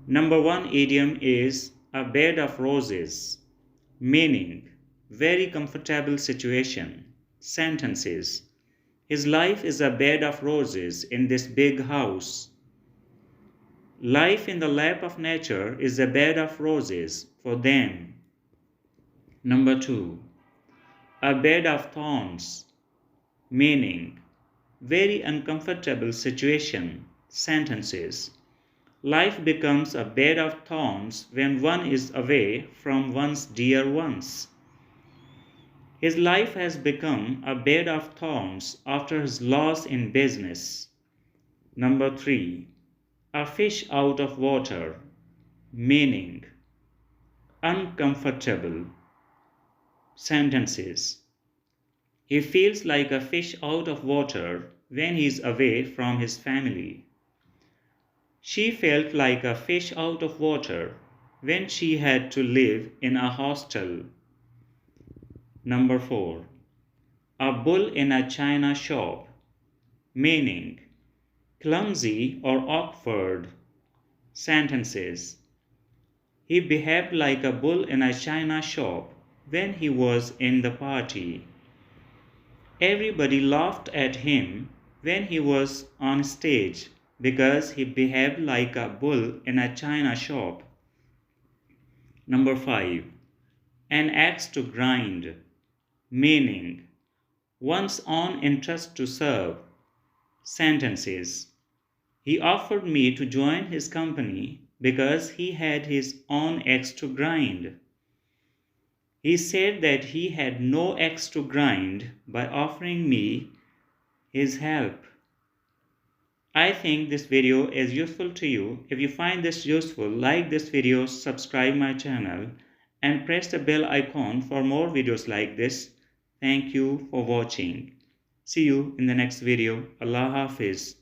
Number one idiom is a bed of roses, meaning very comfortable situation. Sentences: his life is a bed of roses in this big house. Life in the lap of nature is a bed of roses for them. Number two, a bed of thorns, meaning very uncomfortable situation. Sentences: life becomes a bed of thorns when one is away from one's dear ones. His life has become a bed of thorns after his loss in business. Number three, a fish out of water, meaning uncomfortable. Sentences: he feels like a fish out of water when he is away from his family. She felt like a fish out of water when she had to live in a hostel. Number four, a bull in a china shop, meaning clumsy or awkward. Sentences: he behaved like a bull in a china shop when he was in the party. Everybody laughed at him when he was on stage because he behaved like a bull in a china shop. Number five, an axe to grind, meaning one's own interest to serve. Sentences: he offered me to join his company because he had his own axe to grind. He said that he had no axe to grind by offering me his help. I think this video is useful to you. If you find this useful, like this video, subscribe my channel, and press the bell icon for more videos like this. Thank you for watching. See you in the next video. Allah Hafiz.